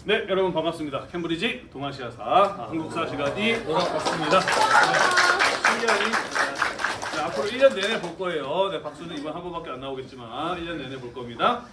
네, 여러분 반갑습니다. 캠브리지 동아시아사 한국사 시간이 돌아왔습니다. 신기하니 앞으로 1년 내내 볼 거예요. 네, 박수는 이번 한 번밖에 안 나오겠지만 1년 내내 볼 겁니다.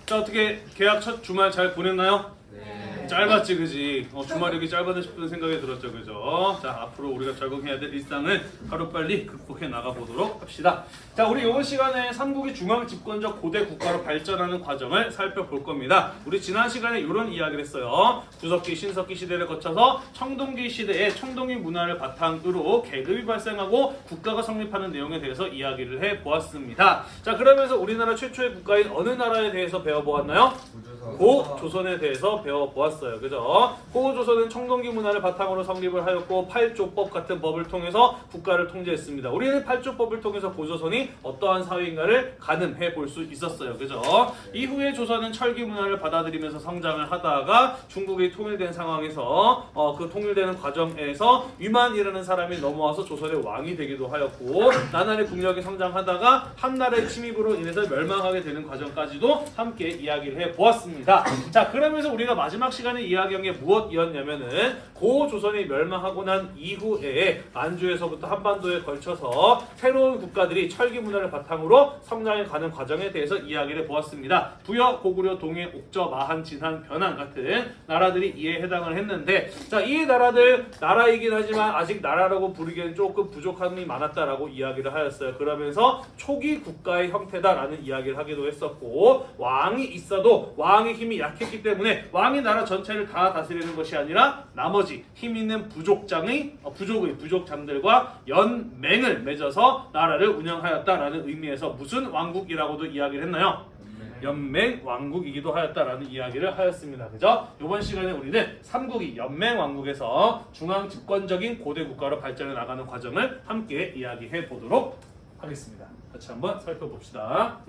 자, 어떻게 개학 첫 주말 잘 보냈나요? 네. 짧았지, 그지? 주말이 이렇게 짧았나 싶은 생각이 들었죠, 그죠? 자, 앞으로 우리가 적응해야 될 일상을 하루빨리 극복해 나가보도록 합시다. 자, 우리 이번 시간에 삼국이 중앙 집권적 고대 국가로 발전하는 과정을 살펴볼 겁니다. 우리 지난 시간에 이런 이야기를 했어요. 구석기, 신석기 시대를 거쳐서 청동기 시대에 청동기 문화를 바탕으로 계급이 발생하고 국가가 성립하는 내용에 대해서 이야기를 해보았습니다. 자, 그러면서 우리나라 최초의 국가인 어느 나라에 대해서 배워보았나요? 고조선에 대해서 배워보았어요. 그죠? 고조선은 청동기 문화를 바탕으로 성립을 하였고 팔조법 같은 법을 통해서 국가를 통제했습니다. 우리는 팔조법을 통해서 고조선이 어떠한 사회인가를 가늠해 볼 수 있었어요. 그죠? 이후에 조선은 철기 문화를 받아들이면서 성장을 하다가 중국이 통일된 상황에서 그 통일되는 과정에서 위만이라는 사람이 넘어와서 조선의 왕이 되기도 하였고 나날의 국력이 성장하다가 한나라의 침입으로 인해서 멸망하게 되는 과정까지도 함께 이야기를 해보았습니다. 자, 그러면서 우리가 마지막 시간에 이야기한 게 무엇이었냐면은 고조선이 멸망하고 난 이후에 안주에서부터 한반도에 걸쳐서 새로운 국가들이 철기 문화를 바탕으로 성장해 가는 과정에 대해서 이야기를 보았습니다. 부여, 고구려, 동해, 옥저, 마한, 진한, 변한 같은 나라들이 이에 해당을 했는데 자, 이 나라들 나라이긴 하지만 아직 나라라고 부르기에는 조금 부족함이 많았다라고 이야기를 하였어요. 그러면서 초기 국가의 형태다라는 이야기를 하기도 했었고 왕이 있어도 왕의 힘이 약했기 때문에 왕이 나라 전체를 다 다스리는 것이 아니라 나머지 힘 있는 부족장들과 연맹을 맺어서 나라를 운영하였다라는 의미에서 무슨 왕국이라고도 이야기를 했나요? 연맹 왕국이기도 하였다라는 이야기를 하였습니다. 그죠? 이번 시간에 우리는 삼국이 연맹 왕국에서 중앙 집권적인 고대 국가로 발전해 나가는 과정을 함께 이야기해 보도록 하겠습니다. 같이 한번 살펴봅시다.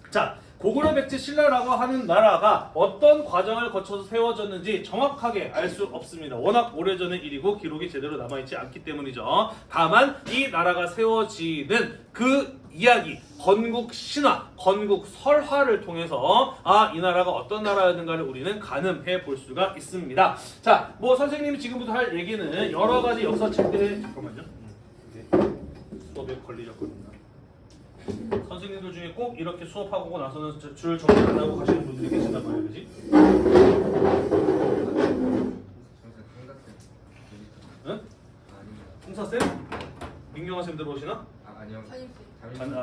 자, 고구려 백제 신라라고 하는 나라가 어떤 과정을 거쳐서 세워졌는지 정확하게 알 수 없습니다. 워낙 오래전의 일이고 기록이 제대로 남아있지 않기 때문이죠. 다만 이 나라가 세워지는 그 이야기, 건국 신화, 건국 설화를 통해서 이 나라가 어떤 나라였는가를 우리는 가늠해 볼 수가 있습니다. 자, 뭐 선생님이 지금부터 할 얘기는 여러 가지 역사책들의 잠깐만요. 수업에 걸리셨거든요. 선생님들 중에 꼭 이렇게 수업하고 나서는 줄 정리 안 하고 가시는 분들이 계신단 말이에요, 그지? 응? 홍사쌤? 민경아쌤 들어오시나? 아니요.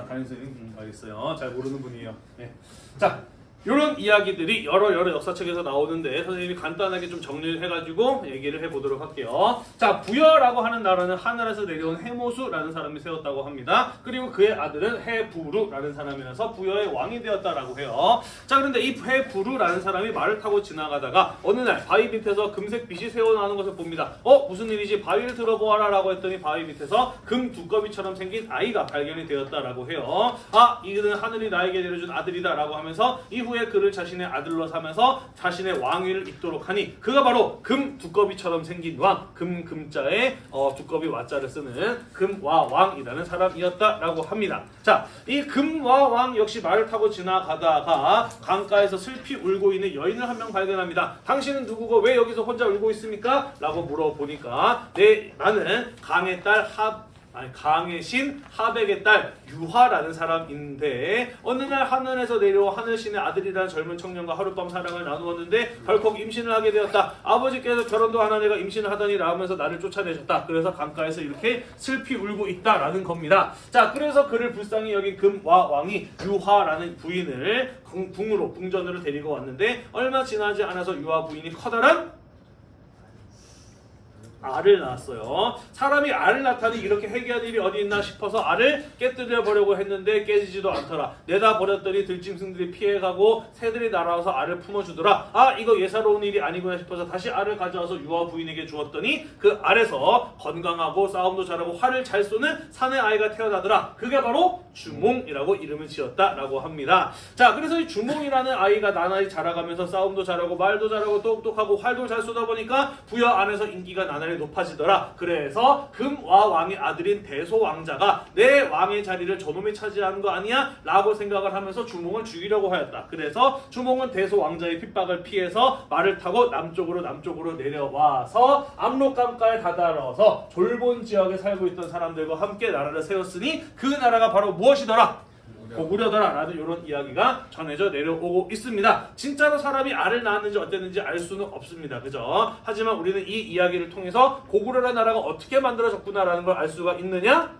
담임쌤? 알겠어요. 잘 모르는 분이에요. 네. 자, 이런 이야기들이 여러 역사책에서 나오는데 선생님이 간단하게 좀 정리를 해가지고 얘기를 해보도록 할게요. 자, 부여라고 하는 나라는 하늘에서 내려온 해모수라는 사람이 세웠다고 합니다. 그리고 그의 아들은 해부루라는 사람이라서 부여의 왕이 되었다라고 해요. 자, 그런데 이 해부루라는 사람이 말을 타고 지나가다가 어느 날 바위 밑에서 금색 빛이 새어나오는 것을 봅니다. 무슨 일이지? 바위를 들어보아라 라고 했더니 바위 밑에서 금 두꺼비처럼 생긴 아이가 발견이 되었다라고 해요. 이는 하늘이 나에게 내려준 아들이다 라고 하면서 이후에 그를 자신의 아들로 삼아서 자신의 왕위를 잇도록 하니 그가 바로 금 두꺼비처럼 생긴 왕, 금자에 두꺼비 와자를 쓰는 금와왕이라는 사람이었다라고 합니다. 자, 이 금와왕 역시 말을 타고 지나가다가 강가에서 슬피 울고 있는 여인을 한 명 발견합니다. 당신은 누구고 왜 여기서 혼자 울고 있습니까? 라고 물어보니까 나는 강의 신 하백의 딸 유화라는 사람인데 어느 날 하늘에서 내려온 하늘신의 아들이라는 젊은 청년과 하룻밤 사랑을 나누었는데 덜컥 임신을 하게 되었다. 아버지께서 결혼도 안 한 애가 임신을 하더니 라면서 나를 쫓아내셨다. 그래서 강가에서 이렇게 슬피 울고 있다라는 겁니다. 자, 그래서 그를 불쌍히 여긴 금와왕이 유화라는 부인을 궁전으로 데리고 왔는데 얼마 지나지 않아서 유화 부인이 커다란 알을 낳았어요. 사람이 알을 낳다니 이렇게 회개할 일이 어디 있나 싶어서 알을 깨뜨려 보려고 했는데 깨지지도 않더라. 내다 버렸더니 들짐승들이 피해가고 새들이 날아와서 알을 품어주더라. 이거 예사로운 일이 아니구나 싶어서 다시 알을 가져와서 유아 부인에게 주었더니 그 알에서 건강하고 싸움도 잘하고 활을 잘 쏘는 사내 아이가 태어나더라. 그게 바로 주몽이라고 이름을 지었다라고 합니다. 자, 그래서 이 주몽이라는 아이가 나날이 자라가면서 싸움도 잘하고 말도 잘하고 똑똑하고 활도 잘 쏘다 보니까 부여 안에서 인기가 나날이 권한이 높아지더라. 그래서 금와 왕의 아들인 대소왕자가 내 왕의 자리를 저놈이 차지하는 거 아니야? 라고 생각을 하면서 주몽을 죽이려고 하였다. 그래서 주몽은 대소왕자의 핍박을 피해서 말을 타고 남쪽으로 내려와서 압록강가에 다다라서 졸본 지역에 살고 있던 사람들과 함께 나라를 세웠으니 그 나라가 바로 무엇이더라? 고구려더라 라는 이런 이야기가 전해져 내려오고 있습니다. 진짜로 사람이 알을 낳았는지 어땠는지 알 수는 없습니다. 그죠? 하지만 우리는 이 이야기를 통해서 고구려라는 나라가 어떻게 만들어졌구나 라는 걸 알 수가 있느냐?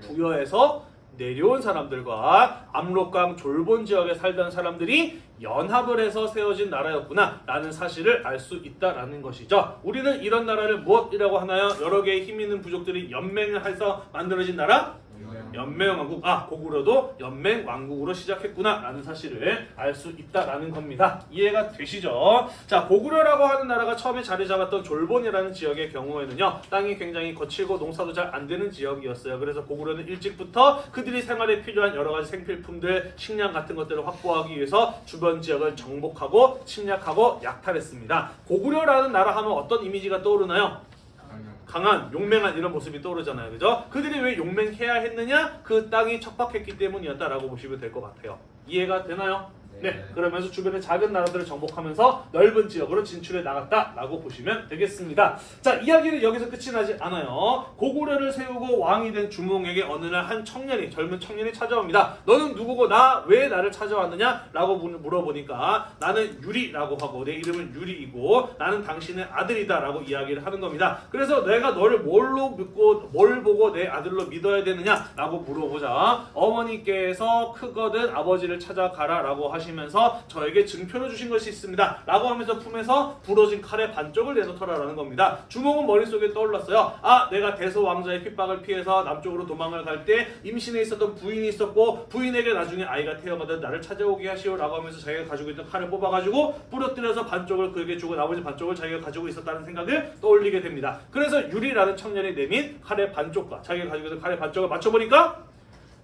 부여에서 내려온 사람들과 압록강 졸본 지역에 살던 사람들이 연합을 해서 세워진 나라였구나 라는 사실을 알 수 있다라는 것이죠. 우리는 이런 나라를 무엇이라고 하나요? 여러 개의 힘 있는 부족들이 연맹을 해서 만들어진 나라? 연맹왕국. 고구려도 연맹왕국으로 시작했구나 라는 사실을 알 수 있다라는 겁니다. 이해가 되시죠? 자, 고구려라고 하는 나라가 처음에 자리 잡았던 졸본이라는 지역의 경우에는요, 땅이 굉장히 거칠고 농사도 잘 안 되는 지역이었어요. 그래서 고구려는 일찍부터 그들이 생활에 필요한 여러 가지 생필품들, 식량 같은 것들을 확보하기 위해서 주변 지역을 정복하고 침략하고 약탈했습니다. 고구려라는 나라 하면 어떤 이미지가 떠오르나요? 강한, 용맹한 이런 모습이 떠오르잖아요. 그죠? 그들이 왜 용맹해야 했느냐? 그 땅이 척박했기 때문이었다라고 보시면 될 것 같아요. 이해가 되나요? 네, 그러면서 주변의 작은 나라들을 정복하면서 넓은 지역으로 진출해 나갔다라고 보시면 되겠습니다. 자, 이야기는 여기서 끝이 나지 않아요. 고구려를 세우고 왕이 된 주몽에게 어느 날 한 청년이, 젊은 청년이 찾아옵니다. 너는 누구고 왜 나를 찾아왔느냐? 라고 물어보니까 나는 유리라고 하고 내 이름은 유리이고 나는 당신의 아들이다 라고 이야기를 하는 겁니다. 그래서 내가 너를 뭘로 믿고 뭘 보고 내 아들로 믿어야 되느냐? 라고 물어보자 어머니께서 크거든 아버지를 찾아가라 라고 하시면서 저에게 증표를 주신 것이 있습니다 라고 하면서 품에서 부러진 칼의 반쪽을 내놓더라라는 겁니다. 주몽은 머릿속에 떠올랐어요. 내가 대소왕자의 핍박을 피해서 남쪽으로 도망을 갈 때 임신에 있었던 부인이 있었고 부인에게 나중에 아이가 태어나든 나를 찾아오게 하시오 라고 하면서 자기가 가지고 있던 칼을 뽑아가지고 부러뜨려서 반쪽을 그에게 주고 나머지 반쪽을 자기가 가지고 있었다는 생각을 떠올리게 됩니다. 그래서 유리라는 청년이 내민 칼의 반쪽과 자기가 가지고 있던 칼의 반쪽을 맞춰보니까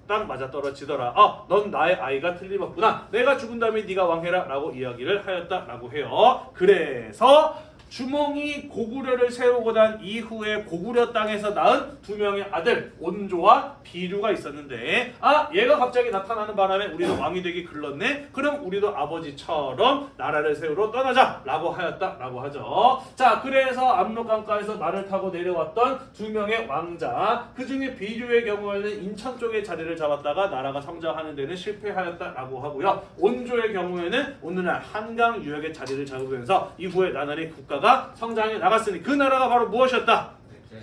딱 맞아떨어지더라. 넌 나의 아이가 틀림없구나. 내가 죽은 다음에 네가 왕해라 라고 이야기를 하였다라고 해요. 그래서 주몽이 고구려를 세우고 난 이후에 고구려 땅에서 낳은 두 명의 아들 온조와 비류가 있었는데 얘가 갑자기 나타나는 바람에 우리는 왕이 되기 글렀네. 그럼 우리도 아버지처럼 나라를 세우러 떠나자 라고 하였다라고 하죠. 자, 그래서 압록강가에서 말을 타고 내려왔던 두 명의 왕자, 그 중에 비류의 경우에는 인천 쪽에 자리를 잡았다가 나라가 성장하는 데는 실패하였다라고 하고요. 온조의 경우에는 오늘날 한강 유역에 자리를 잡으면서 이후에 나날이 국가가 성장해 나갔으니 그 나라가 바로 무엇이었다?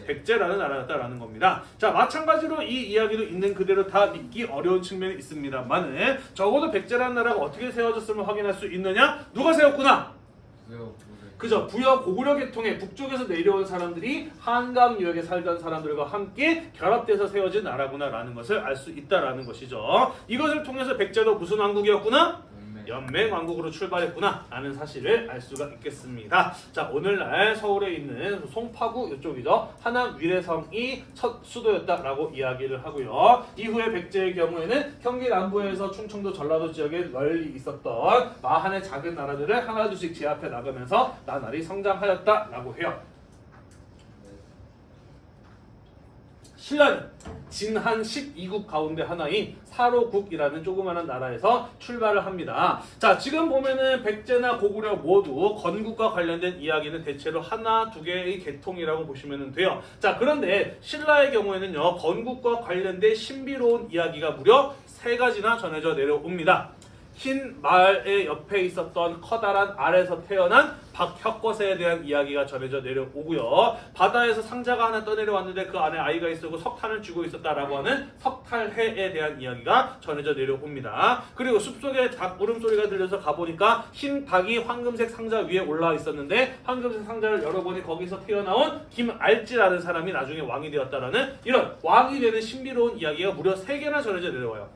백제라는 나라였다라는 겁니다. 자, 마찬가지로 이 이야기도 있는 그대로 다 믿기 어려운 측면이 있습니다만은 적어도 백제라는 나라가 어떻게 세워졌음을 확인할 수 있느냐? 누가 세웠구나? 그죠? 부여 고구려 계통의 북쪽에서 내려온 사람들이 한강 유역에 살던 사람들과 함께 결합돼서 세워진 나라구나라는 것을 알 수 있다라는 것이죠. 이것을 통해서 백제도 무슨 왕국이었구나? 연맹왕국으로 출발했구나 라는 사실을 알 수가 있겠습니다. 자, 오늘날 서울에 있는 송파구 이쪽이죠. 하남 위례성이 첫 수도였다라고 이야기를 하고요. 이후에 백제의 경우에는 경기 남부에서 충청도 전라도 지역에 널리 있었던 마한의 작은 나라들을 하나둘씩 제압해 나가면서 나날이 성장하였다라고 해요. 신라는 진한 12국 가운데 하나인 사로국이라는 조그마한 나라에서 출발을 합니다. 자, 지금 보면은 백제나 고구려 모두 건국과 관련된 이야기는 대체로 하나, 두 개의 계통이라고 보시면 돼요. 자, 그런데 신라의 경우에는요, 건국과 관련된 신비로운 이야기가 무려 3가지나 전해져 내려옵니다. 흰 말의 옆에 있었던 커다란 알에서 태어난 박혁거세에 대한 이야기가 전해져 내려오고요. 바다에서 상자가 하나 떠내려왔는데 그 안에 아이가 있었고 석탄을 쥐고 있었다라고 하는 석탈해에 대한 이야기가 전해져 내려옵니다. 그리고 숲속에 닭 울음소리가 들려서 가보니까 흰 닭이 황금색 상자 위에 올라와 있었는데 황금색 상자를 열어보니 거기서 튀어나온 김알지라는 사람이 나중에 왕이 되었다라는 이런 왕이 되는 신비로운 이야기가 무려 3개나 전해져 내려와요.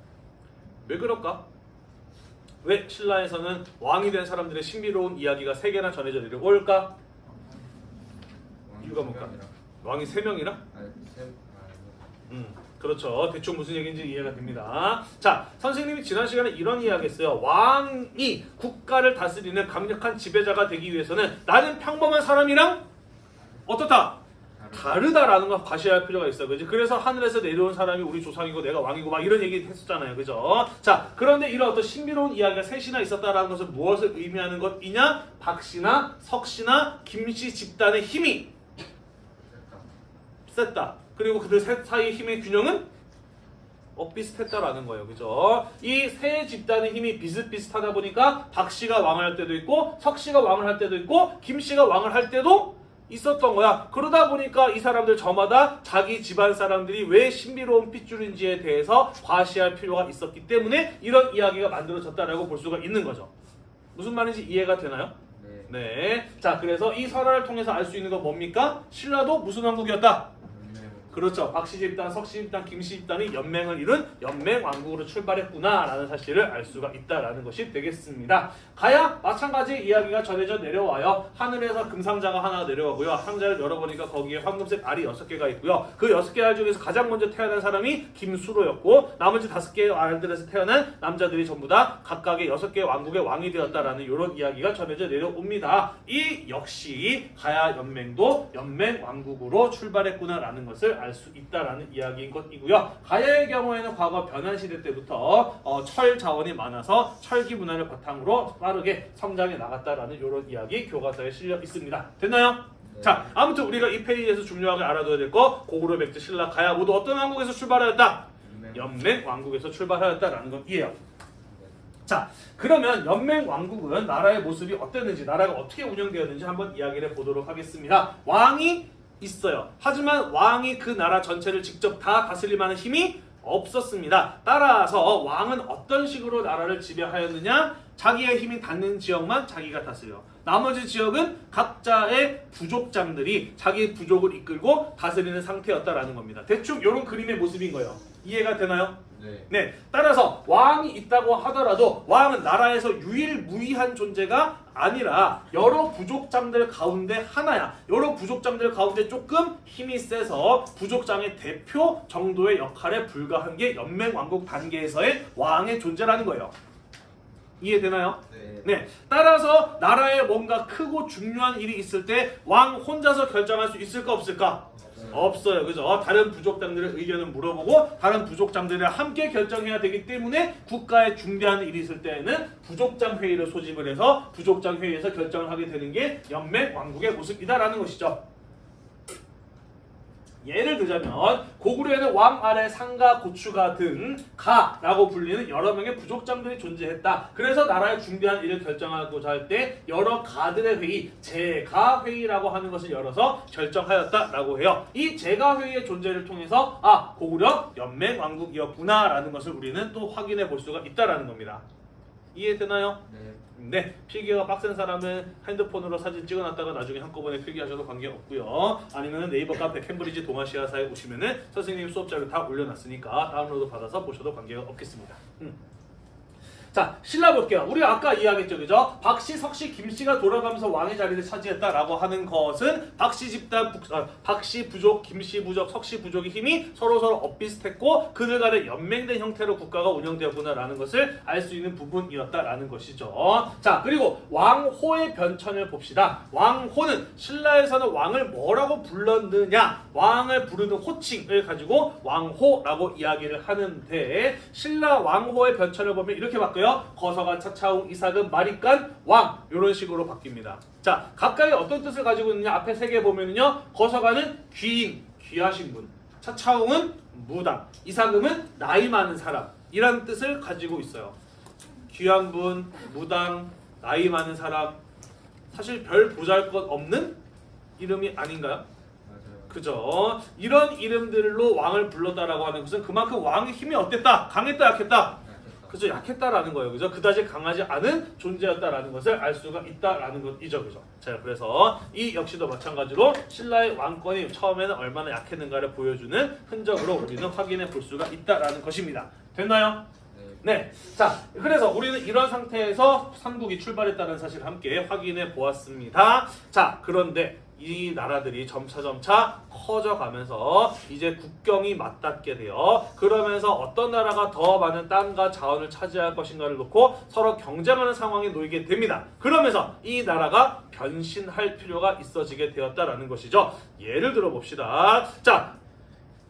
왜 그럴까? 왜 신라에서는 왕이 된 사람들의 신비로운 이야기가 3개나 전해져 내려올까? 이유가 뭘까? 왕이 3명이나? 그렇죠. 대충 무슨 얘기인지 이해가 됩니다. 자, 선생님이 지난 시간에 이런 이야기 했어요. 왕이 국가를 다스리는 강력한 지배자가 되기 위해서는 나는 평범한 사람이랑 어떻다? 다르다라는 걸 과시할 필요가 있어. 그지? 그래서 하늘에서 내려온 사람이 우리 조상이고 내가 왕이고 막 이런 얘기 했었잖아요. 그죠? 자, 그런데 이런 어떤 신비로운 이야기가 셋이나 있었다라는 것은 무엇을 의미하는 것이냐? 박씨나 석씨나 김씨 집단의 힘이 셌다. 그리고 그들 셋 사이의 힘의 균형은 비슷했다라는 거예요. 그죠? 이 세 집단의 힘이 비슷비슷하다 보니까 박씨가 왕을 할 때도 있고 석씨가 왕을 할 때도 있고 김씨가 왕을 할 때도 있었던 거야. 그러다 보니까 이 사람들 저마다 자기 집안 사람들이 왜 신비로운 핏줄인지에 대해서 과시할 필요가 있었기 때문에 이런 이야기가 만들어졌다라고 볼 수가 있는 거죠. 무슨 말인지 이해가 되나요? 네. 자, 그래서 이 설화를 통해서 알 수 있는 건 뭡니까? 신라도 무슨 왕국이었다? 그렇죠. 박씨 집단, 석씨 집단, 김씨 집단이 연맹을 이룬 연맹왕국으로 출발했구나라는 사실을 알 수가 있다라는 것이 되겠습니다. 가야 마찬가지 이야기가 전해져 내려와요. 하늘에서 금상자가 하나 내려오고요. 상자를 열어보니까 거기에 황금색 알이 6개가 있고요. 그 6개 알 중에서 가장 먼저 태어난 사람이 김수로였고 나머지 5개의 알들에서 태어난 남자들이 전부 다 각각의 6개의 왕국의 왕이 되었다라는 이런 이야기가 전해져 내려옵니다. 이 역시 가야 연맹도 연맹왕국으로 출발했구나라는 것을 알 수 있다라는 이야기인 것이고요. 가야의 경우에는 과거 변환시대 때부터 철 자원이 많아서 철기 문화를 바탕으로 빠르게 성장해 나갔다라는 이런 이야기 교과서에 실려 있습니다. 됐나요? 네. 자, 아무튼 우리가 이 페이지에서 중요하게 알아둬야 될 거 고구려, 백제, 신라, 가야 모두 어떤 왕국에서 출발하였다? 연맹왕국에서 출발하였다라는 것이에요. 자, 그러면 연맹왕국은 나라의 모습이 어땠는지, 나라가 어떻게 운영되었는지 한번 이야기를 해보도록 하겠습니다. 왕이 있어요. 하지만 왕이 그 나라 전체를 직접 다 다스릴 만한 힘이 없었습니다. 따라서 왕은 어떤 식으로 나라를 지배하였느냐? 자기의 힘이 닿는 지역만 자기가 다스려. 나머지 지역은 각자의 부족장들이 자기 부족을 이끌고 다스리는 상태였다라는 겁니다. 대충 이런 그림의 모습인 거예요. 이해가 되나요? 네. 따라서 왕이 있다고 하더라도 왕은 나라에서 유일무이한 존재가 아니라 여러 부족장들 가운데 하나야. 여러 부족장들 가운데 조금 힘이 세서 부족장의 대표 정도의 역할에 불과한 게 연맹왕국 단계에서의 왕의 존재라는 거예요. 이해되나요? 네. 따라서 나라에 뭔가 크고 중요한 일이 있을 때 왕 혼자서 결정할 수 있을까 없을까? 없어요. 그죠? 다른 부족장들의 의견을 물어보고 다른 부족장들이랑 함께 결정해야 되기 때문에 국가에 중대한 일이 있을 때에는 부족장 회의를 소집을 해서 부족장 회의에서 결정을 하게 되는 게 연맹 왕국의 모습이다라는 것이죠. 예를 들자면 고구려에는 왕 아래 상가, 고추가 등 가라고 불리는 여러 명의 부족장들이 존재했다. 그래서 나라의 중대한 일을 결정하고자 할 때 여러 가들의 회의, 제가회의라고 하는 것을 열어서 결정하였다라고 해요. 이 제가회의의 존재를 통해서 고구려 연맹왕국이었구나라는 것을 우리는 또 확인해 볼 수가 있다라는 겁니다. 이해되나요? 네, 필기가 빡센 사람은 핸드폰으로 사진 찍어놨다가 나중에 한꺼번에 필기하셔도 관계없고요. 아니면 네이버 카페 캠브리지 동아시아사에 오시면은 선생님 수업자료 다 올려놨으니까 다운로드 받아서 보셔도 관계가 없겠습니다. 자, 신라 볼게요. 우리가 아까 이야기했죠, 그죠? 박씨, 석씨, 김씨가 돌아가면서 왕의 자리를 차지했다라고 하는 것은 박씨 집단, 박씨 부족, 김씨 부족, 석씨 부족의 힘이 서로서로 엇비슷했고 그들 간에 연맹된 형태로 국가가 운영되었구나라는 것을 알 수 있는 부분이었다라는 것이죠. 자, 그리고 왕호의 변천을 봅시다. 왕호는 신라에서는 왕을 뭐라고 불렀느냐? 왕을 부르는 호칭을 가지고 왕호라고 이야기를 하는데 신라 왕호의 변천을 보면 이렇게 바뀌어요. 거서가, 차차웅, 이삭은, 마리깐, 왕 이런 식으로 바뀝니다. 자, 각각의 어떤 뜻을 가지고 있느냐? 앞에 3개 보면은요. 거서가는 귀인, 귀하신 분. 차차웅은 무당, 이삭음은 나이 많은 사람 이란 뜻을 가지고 있어요. 귀한 분, 무당, 나이 많은 사람 사실 별 보잘것 없는 이름이 아닌가요? 그죠? 이런 이름들로 왕을 불렀다라고 하는 것은 그만큼 왕의 힘이 어땠다? 강했다, 약했다? 그죠? 약했다라는 거예요. 그죠? 그다지 강하지 않은 존재였다라는 것을 알 수가 있다라는 것이죠. 그죠? 자, 그래서 이 역시도 마찬가지로 신라의 왕권이 처음에는 얼마나 약했는가를 보여주는 흔적으로 우리는 확인해 볼 수가 있다라는 것입니다. 됐나요? 네. 자, 그래서 우리는 이런 상태에서 삼국이 출발했다는 사실을 함께 확인해 보았습니다. 자, 그런데 이 나라들이 점차 커져가면서 이제 국경이 맞닿게 돼요. 그러면서 어떤 나라가 더 많은 땅과 자원을 차지할 것인가를 놓고 서로 경쟁하는 상황에 놓이게 됩니다. 그러면서 이 나라가 변신할 필요가 있어지게 되었다라는 것이죠. 예를 들어 봅시다. 자,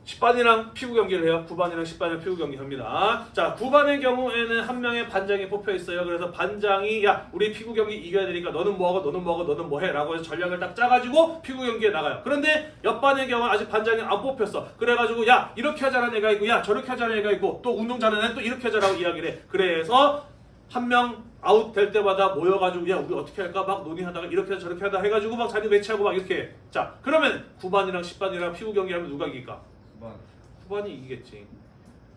10반이랑 피구 경기를 해요. 9반이랑 10반이랑 피구 경기 합니다. 자, 9반의 경우에는 한 명의 반장이 뽑혀 있어요. 그래서 반장이 야, 우리 피구 경기 이겨야 되니까 너는 뭐 하고 너는 뭐 하고 너는 뭐 해? 라고 해서 전략을 딱 짜가지고 피구 경기에 나가요. 그런데 옆반의 경우는 아직 반장이 안 뽑혔어. 그래가지고 야, 이렇게 하자는 애가 있고 야, 저렇게 하자는 애가 있고 또 운동 잘하는 애는 또 이렇게 하자라고 이야기를 해. 그래서 한 명 아웃 될 때마다 모여가지고 야, 우리 어떻게 할까 막 논의하다가 이렇게 하다 저렇게 하다 해가지고 막 자리 배치하고 막 이렇게 해. 자, 그러면 9반이랑 10반이랑 피구 경기하면 누가 이길까? 9반이 이기겠지.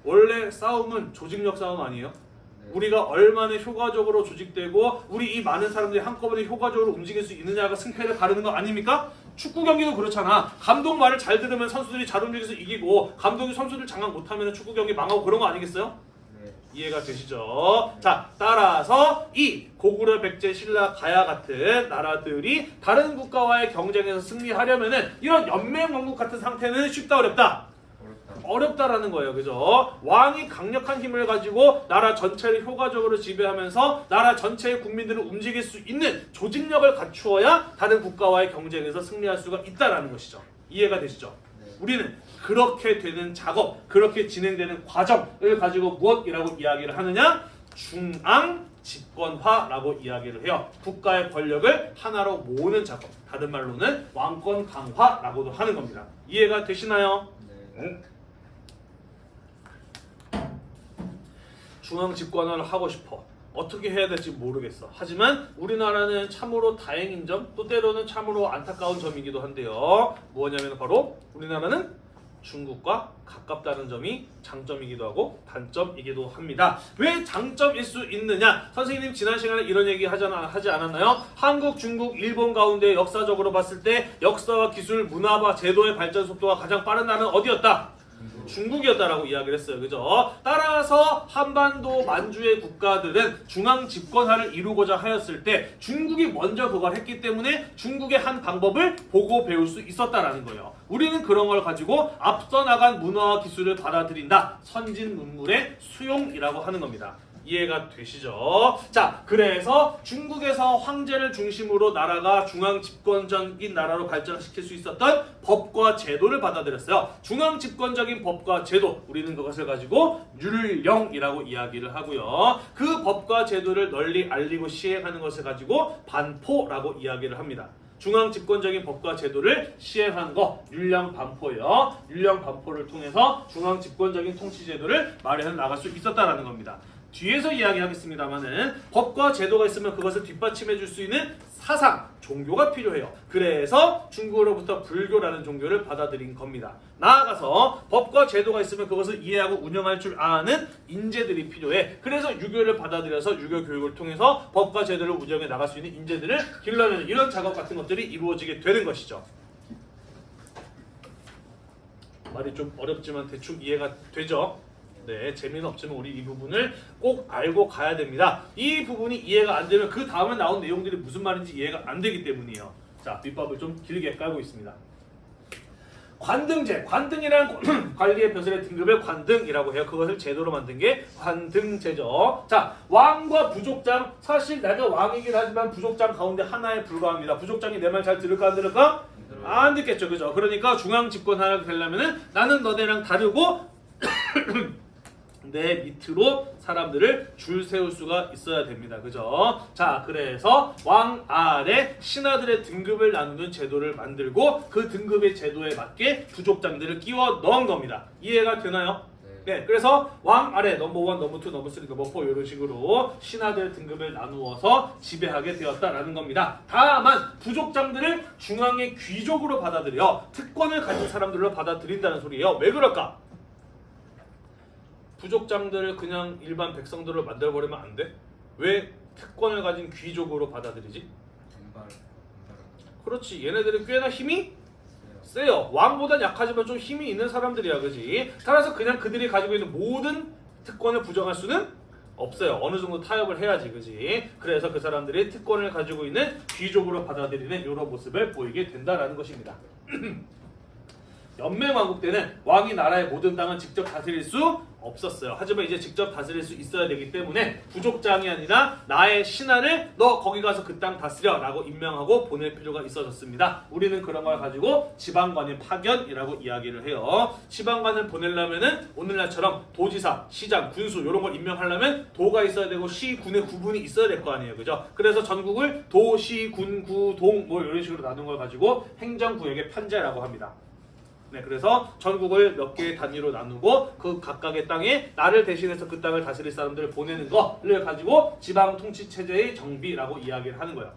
원래 싸움은 조직력 싸움 아니에요? 네. 우리가 얼마나 효과적으로 조직되고 우리 이 많은 사람들이 한꺼번에 효과적으로 움직일 수 있느냐가 승패를 가르는 거 아닙니까? 축구 경기도 그렇잖아. 감독 말을 잘 들으면 선수들이 잘 움직여서 이기고 감독이 선수들 장악 못하면 축구 경기 망하고 그런 거 아니겠어요? 네. 이해가 되시죠? 네. 자, 따라서 이 고구려, 백제, 신라, 가야 같은 나라들이 다른 국가와의 경쟁에서 승리하려면은 이런 연맹 왕국 같은 상태는 쉽다 어렵다? 어렵다라는 거예요. 그죠? 왕이 강력한 힘을 가지고 나라 전체를 효과적으로 지배하면서 나라 전체의 국민들을 움직일 수 있는 조직력을 갖추어야 다른 국가와의 경쟁에서 승리할 수가 있다라는 것이죠. 이해가 되시죠? 네. 우리는 그렇게 되는 작업, 그렇게 진행되는 과정을 가지고 무엇이라고 이야기를 하느냐? 중앙 집권화라고 이야기를 해요. 국가의 권력을 하나로 모으는 작업. 다른 말로는 왕권 강화라고도 하는 겁니다. 이해가 되시나요? 네. 중앙 집권화를 하고 싶어. 어떻게 해야 될지 모르겠어. 하지만 우리나라는 참으로 다행인 점, 또 때로는 참으로 안타까운 점이기도 한데요. 뭐냐면 바로 우리나라는 중국과 가깝다는 점이 장점이기도 하고 단점이기도 합니다. 왜 장점일 수 있느냐? 선생님 지난 시간에 이런 얘기 하지 않았나요? 한국, 중국, 일본 가운데 역사적으로 봤을 때 역사와 기술, 문화와 제도의 발전 속도가 가장 빠른 나라는 어디였다? 중국이었다라고 이야기를 했어요. 그죠? 따라서 한반도 만주의 국가들은 중앙 집권화를 이루고자 하였을 때 중국이 먼저 그걸 했기 때문에 중국의 한 방법을 보고 배울 수 있었다라는 거예요. 우리는 그런 걸 가지고 앞서 나간 문화와 기술을 받아들인다. 선진 문물의 수용이라고 하는 겁니다. 이해가 되시죠? 자, 그래서 중국에서 황제를 중심으로 나라가 중앙 집권적인 나라로 발전시킬 수 있었던 법과 제도를 받아들였어요. 중앙 집권적인 법과 제도, 우리는 그것을 가지고 율령이라고 이야기를 하고요. 그 법과 제도를 널리 알리고 시행하는 것을 가지고 반포라고 이야기를 합니다. 중앙 집권적인 법과 제도를 시행하는 거 율령 반포예요. 율령 반포를 통해서 중앙 집권적인 통치 제도를 마련해 나갈 수 있었다라는 겁니다. 뒤에서 이야기하겠습니다만은 법과 제도가 있으면 그것을 뒷받침해 줄 수 있는 사상, 종교가 필요해요. 그래서 중국으로부터 불교라는 종교를 받아들인 겁니다. 나아가서 법과 제도가 있으면 그것을 이해하고 운영할 줄 아는 인재들이 필요해. 그래서 유교를 받아들여서 유교 교육을 통해서 법과 제도를 운영해 나갈 수 있는 인재들을 길러내는 이런 작업 같은 것들이 이루어지게 되는 것이죠. 말이 좀 어렵지만 대충 이해가 되죠? 네, 재미는 없지만 우리 이 부분을 꼭 알고 가야 됩니다. 이 부분이 이해가 안 되면 그 다음에 나온 내용들이 무슨 말인지 이해가 안 되기 때문이에요. 자, 밑밥을 좀 길게 깔고 있습니다. 관등제, 관등이라는 관리의 벼슬의 등급을 관등이라고 해요. 그것을 제도로 만든 게 관등제죠. 자, 왕과 부족장, 사실 내가 왕이긴 하지만 부족장 가운데 하나에 불과합니다. 부족장이 내 말 잘 들을까 안 들을까? 안 듣겠죠, 그죠? 그러니까 중앙 집권하게 되려면은 나는 너네랑 다르고 내 밑으로 사람들을 줄 세울 수가 있어야 됩니다. 그죠? 자, 그래서 왕 아래 신하들의 등급을 나누는 제도를 만들고 그 등급의 제도에 맞게 부족장들을 끼워 넣은 겁니다. 이해가 되나요? 네. 그래서 왕 아래 넘버 1, 넘버 2, 넘버 3, 넘버 4 이런 식으로 신하들 등급을 나누어서 지배하게 되었다라는 겁니다. 다만 부족장들을 중앙의 귀족으로 받아들여 특권을 가진 사람들로 받아들인다는 소리예요. 왜 그럴까? 부족장들을 그냥 일반 백성들로 만들어버리면 안 돼? 왜 특권을 가진 귀족으로 받아들이지? 그렇지, 얘네들은 꽤나 힘이 세요. 왕보단 약하지만 좀 힘이 있는 사람들이야, 그지? 따라서 그냥 그들이 가지고 있는 모든 특권을 부정할 수는 없어요. 어느 정도 타협을 해야지, 그지? 그래서 그 사람들이 특권을 가지고 있는 귀족으로 받아들이는 이런 모습을 보이게 된다라는 것입니다. 연맹왕국 때는 왕이 나라의 모든 땅을 직접 다스릴 수 없었어요. 하지만 이제 직접 다스릴 수 있어야 되기 때문에 부족장이 아니라 나의 신하를 너 거기 가서 그 땅 다스려 라고 임명하고 보낼 필요가 있어졌습니다. 우리는 그런 걸 가지고 지방관의 파견이라고 이야기를 해요. 지방관을 보내려면은 오늘날처럼 도지사, 시장, 군수 이런 걸 임명하려면 도가 있어야 되고 시, 군의 구분이 있어야 될 거 아니에요. 그죠? 그래서 전국을 도, 시, 군, 구, 동 뭐 이런 식으로 나눈 걸 가지고 행정구역의 판제라고 합니다. 네, 그래서 전국을 몇 개의 단위로 나누고 그 각각의 땅에 나를 대신해서 그 땅을 다스릴 사람들을 보내는 거를 가지고 지방 통치 체제의 정비라고 이야기를 하는 거예요.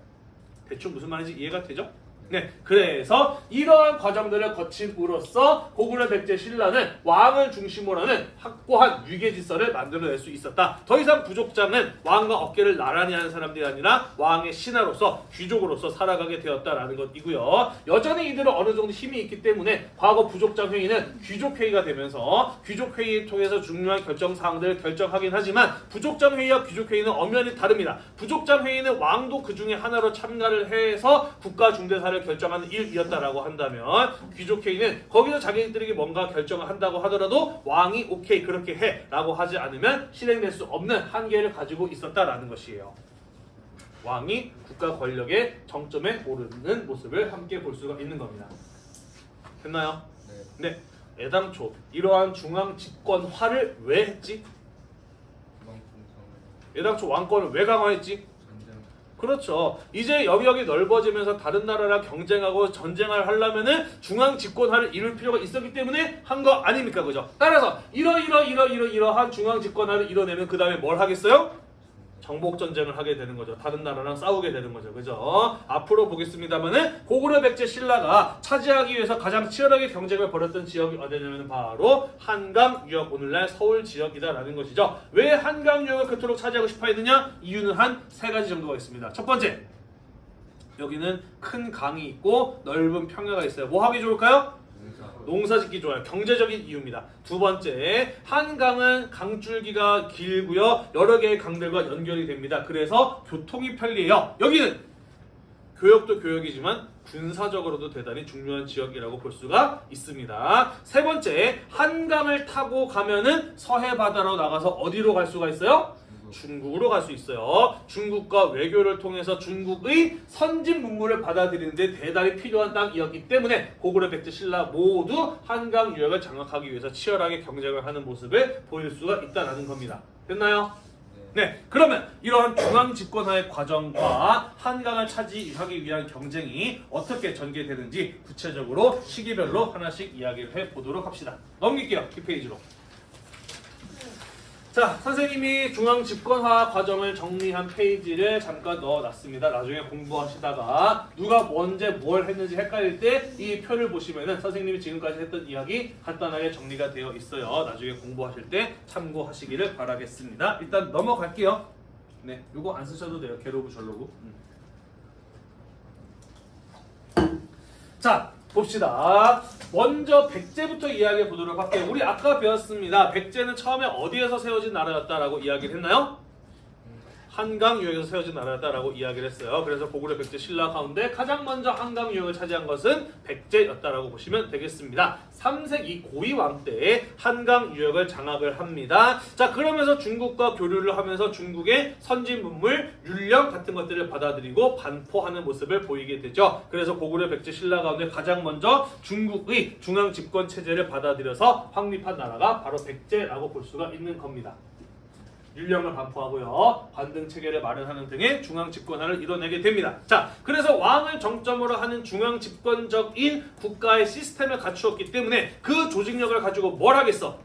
대충 무슨 말인지 이해가 되죠? 네, 그래서 이러한 과정들을 거침으로써 고구려 백제 신라는 왕을 중심으로 하는 확고한 위계 질서를 만들어낼 수 있었다. 더 이상 부족장은 왕과 어깨를 나란히 하는 사람들이 아니라 왕의 신하로서 귀족으로서 살아가게 되었다라는 것이고요. 여전히 이들은 어느 정도 힘이 있기 때문에 과거 부족장 회의는 귀족 회의가 되면서 귀족 회의를 통해서 중요한 결정 사항들을 결정하긴 하지만 부족장 회의와 귀족 회의는 엄연히 다릅니다. 부족장 회의는 왕도 그 중에 하나로 참가를 해서 국가 중대사를 결정하는 일이었다라고 한다면 귀족회의는 거기서 자기들에게 뭔가 결정을 한다고 하더라도 왕이 오케이 그렇게 해 라고 하지 않으면 실행될 수 없는 한계를 가지고 있었다라는 것이에요. 왕이 국가 권력의 정점에 오르는 모습을 함께 볼 수가 있는 겁니다. 됐나요? 네. 애당초 이러한 중앙 집권화를 왜 했지? 애당초 왕권을 왜 강화했지? 그렇죠. 이제 여기저기 넓어지면서 다른 나라랑 경쟁하고 전쟁을 하려면은 중앙 집권화를 이룰 필요가 있었기 때문에 한 거 아닙니까? 그죠? 따라서 이러한 중앙 집권화를 이뤄내면 그 다음에 뭘 하겠어요? 정복 전쟁을 하게 되는 거죠. 다른 나라랑 싸우게 되는 거죠. 그죠? 앞으로 보겠습니다만은 고구려 백제 신라가 차지하기 위해서 가장 치열하게 경쟁을 벌였던 지역이 어디냐면 바로 한강 유역, 오늘날 서울 지역이다라는 것이죠. 왜 한강 유역을 그토록 차지하고 싶어 했느냐? 이유는 한 세 가지 정도가 있습니다. 첫 번째, 여기는 큰 강이 있고 넓은 평야가 있어요. 뭐 하기 좋을까요? 농사 짓기 좋아요. 경제적인 이유입니다. 두 번째, 한강은 강줄기가 길고요. 여러 개의 강들과 연결이 됩니다. 그래서 교통이 편리해요. 여기는 교역도 교역이지만 군사적으로도 대단히 중요한 지역이라고 볼 수가 있습니다. 세 번째, 한강을 타고 가면은 서해 바다로 나가서 어디로 갈 수가 있어요? 중국으로 갈 수 있어요. 중국과 외교를 통해서 중국의 선진 문물을 받아들이는 데 대단히 필요한 땅이었기 때문에 고구려 백제 신라 모두 한강 유역을 장악하기 위해서 치열하게 경쟁을 하는 모습을 보일 수가 있다는 겁니다. 됐나요? 네, 그러면 이러한 중앙 집권화의 과정과 한강을 차지하기 위한 경쟁이 어떻게 전개되는지 구체적으로 시기별로 하나씩 이야기를 해보도록 합시다. 넘길게요. 뒷페이지로. 자, 선생님이 중앙 집권화 과정을 정리한 페이지를 잠깐 넣어놨습니다. 나중에 공부하시다가 누가 언제 뭘 했는지 헷갈릴 때 이 표를 보시면은 선생님이 지금까지 했던 이야기 간단하게 정리가 되어 있어요. 나중에 공부하실 때 참고하시기를 바라겠습니다. 일단 넘어갈게요. 네, 요거 안 쓰셔도 돼요. 게로브 절로브. 자, 봅시다. 먼저 백제부터 이야기해 보도록 할게요. 우리 아까 배웠습니다. 백제는 처음에 어디에서 세워진 나라였다라고 이야기를 했나요? 한강 유역에서 세워진 나라였다라고 이야기를 했어요. 그래서 고구려 백제 신라 가운데 가장 먼저 한강 유역을 차지한 것은 백제였다라고 보시면 되겠습니다. 3세기 고위왕 때에 한강 유역을 장악을 합니다. 자, 그러면서 중국과 교류를 하면서 중국의 선진 문물, 율령 같은 것들을 받아들이고 반포하는 모습을 보이게 되죠. 그래서 고구려 백제 신라 가운데 가장 먼저 중국의 중앙 집권 체제를 받아들여서 확립한 나라가 바로 백제라고 볼 수가 있는 겁니다. 율령을 반포하고요. 관등 체계를 마련하는 등의 중앙 집권화를 이뤄내게 됩니다. 자, 그래서 왕을 정점으로 하는 중앙 집권적인 국가의 시스템을 갖추었기 때문에 그 조직력을 가지고 뭘 하겠어?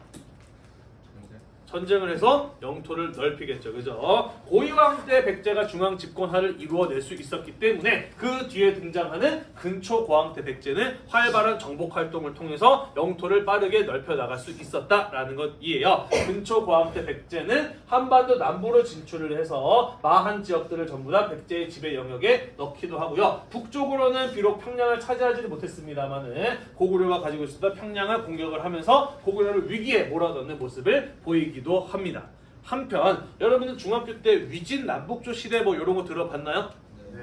전쟁을 해서 영토를 넓히겠죠. 그죠? 고위왕 때 백제가 중앙 집권화를 이루어낼 수 있었기 때문에 그 뒤에 등장하는 근초고왕 때 백제는 활발한 정복 활동을 통해서 영토를 빠르게 넓혀 나갈 수 있었다라는 것이에요. 근초고왕 때 백제는 한반도 남부로 진출을 해서 마한 지역들을 전부 다 백제의 지배 영역에 넣기도 하고요. 북쪽으로는 비록 평양을 차지하지는 못했습니다만은 고구려가 가지고 있었던 평양을 공격을 하면서 고구려를 위기에 몰아넣는 모습을 보이기도 합니다. 한편 여러분은 중학교 때 위진 남북조 시대 뭐 이런 거 들어봤나요?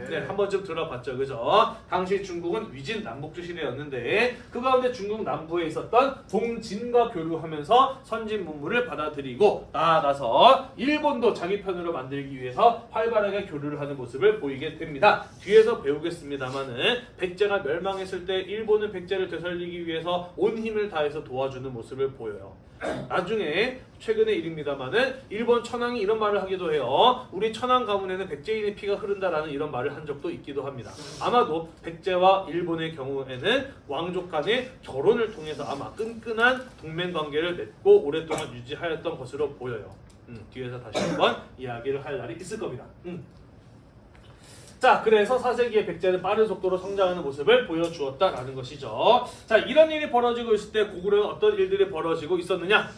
네, 한 번쯤 들어봤죠, 그죠? 당시 중국은 위진 남북조 시대였는데 그 가운데 중국 남부에 있었던 동진과 교류하면서 선진 문물을 받아들이고 나아가서 일본도 자기 편으로 만들기 위해서 활발하게 교류를 하는 모습을 보이게 됩니다. 뒤에서 배우겠습니다만은 백제가 멸망했을 때 일본은 백제를 되살리기 위해서 온 힘을 다해서 도와주는 모습을 보여요. 나중에 최근의 일입니다만은 일본 천황이 이런 말을 하기도 해요. 우리 천황 가문에는 백제인의 피가 흐른다라는 이런 말을 한 적도 있기도 합니다. 아마도 백제와 일본의 경우에는 왕족 간의 결혼을 통해서 아마 끈끈한 동맹 관계를 맺고 오랫동안 유지하였던 것으로 보여요. 뒤에서 다시 한번 이야기를 할 날이 있을 겁니다. 자, 그래서 4세기의 백제는 빠른 속도로 성장하는 모습을 보여주었다라는 것이죠. 자, 이런 일이 벌어지고 있을 때 고구려는 어떤 일들이 벌어지고 있었느냐?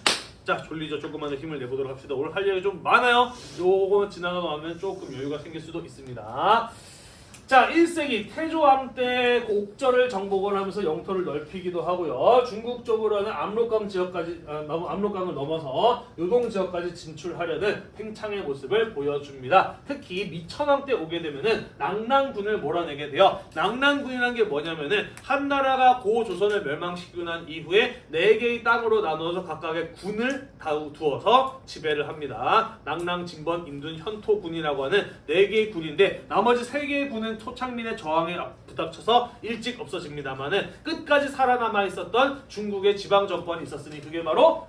자, 졸리죠. 조금만 더 힘을 내보도록 합시다. 오늘 할 얘기 좀 많아요. 요거 지나가고 나면 조금 여유가 생길 수도 있습니다. 자, 1세기 태조왕 때 옥저를 정복을 하면서 영토를 넓히기도 하고요. 중국 쪽으로는 압록강 지역까지 압록강을 넘어서 요동 지역까지 진출하려는 팽창의 모습을 보여줍니다. 특히 미천왕 때 오게 되면은 낙랑군을 몰아내게 돼요. 낙랑군이라는 게 뭐냐면은 한 나라가 고조선을 멸망시키고 난 이후에 4개의 땅으로 나누어서 각각의 군을 두어서 지배를 합니다. 낙랑, 진번, 임둔, 현토군이라고 하는 4개의 군인데 나머지 3개의 군은 토착민의 저항에 부닥쳐서 일찍 없어집니다만은 끝까지 살아남아 있었던 중국의 지방 정권이 있었으니 그게 바로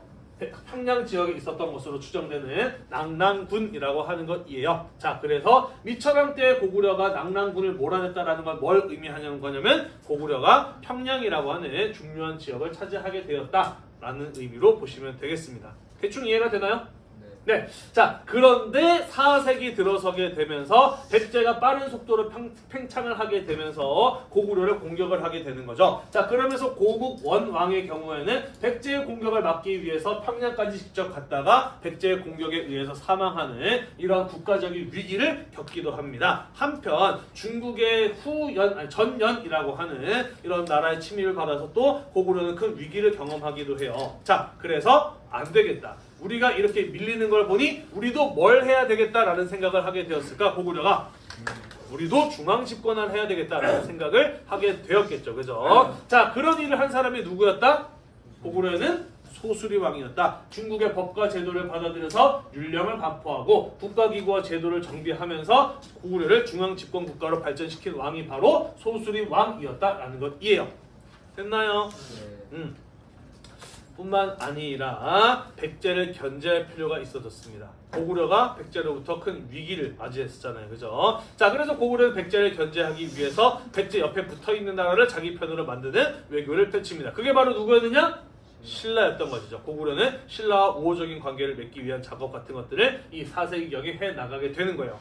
평양 지역에 있었던 것으로 추정되는 낙랑군이라고 하는 것이에요. 자, 그래서 미천왕 때 고구려가 낙랑군을 몰아냈다라는 건 뭘 의미하는 거냐면 고구려가 평양이라고 하는 중요한 지역을 차지하게 되었다라는 의미로 보시면 되겠습니다. 대충 이해가 되나요? 네. 자, 그런데 4세기 들어서게 되면서 백제가 빠른 속도로 팽창을 하게 되면서 고구려를 공격을 하게 되는 거죠. 자, 그러면서 고국 원왕의 경우에는 백제의 공격을 막기 위해서 평양까지 직접 갔다가 백제의 공격에 의해서 사망하는 이러한 국가적인 위기를 겪기도 합니다. 한편 중국의 전연이라고 하는 이런 나라의 침입을 받아서 또 고구려는 큰 위기를 경험하기도 해요. 자, 그래서 안 되겠다. 우리가 이렇게 밀리는 걸 보니 우리도 뭘 해야 되겠다라는 생각을 하게 되었을까? 고구려가 우리도 중앙 집권을 해야 되겠다라는 생각을 하게 되었겠죠. 그죠? 자, 그런 일을 한 사람이 누구였다? 고구려는 소수리왕이었다. 중국의 법과 제도를 받아들여서 율령을 반포하고 국가기구와 제도를 정비하면서 고구려를 중앙 집권 국가로 발전시킨 왕이 바로 소수리왕이었다라는 것이에요. 됐나요? 뿐만 아니라 백제를 견제할 필요가 있어졌습니다. 고구려가 백제로부터 큰 위기를 맞이했었잖아요. 그죠? 자, 그래서 고구려는 백제를 견제하기 위해서 백제 옆에 붙어있는 나라를 자기 편으로 만드는 외교를 펼칩니다. 그게 바로 누구였느냐? 신라였던 것이죠. 고구려는 신라와 우호적인 관계를 맺기 위한 작업 같은 것들을 이 4세기경에 해나가게 되는 거예요.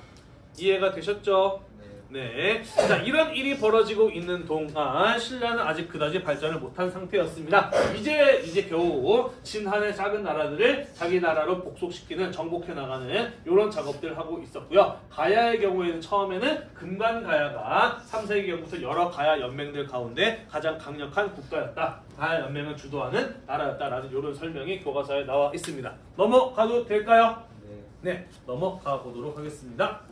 이해가 되셨죠? 네. 자, 이런 일이 벌어지고 있는 동안 신라는 아직 그다지 발전을 못한 상태였습니다. 이제 겨우 친한의 작은 나라들을 자기 나라로 복속시키는 정복해 나가는 이런 작업들을 하고 있었고요. 가야의 경우에는 처음에는 금관가야가 3세기경부터 여러 가야 연맹들 가운데 가장 강력한 국가였다. 가야 연맹을 주도하는 나라였다라는 이런 설명이 교과서에 나와 있습니다. 넘어가도 될까요? 네, 넘어가 보도록 하겠습니다.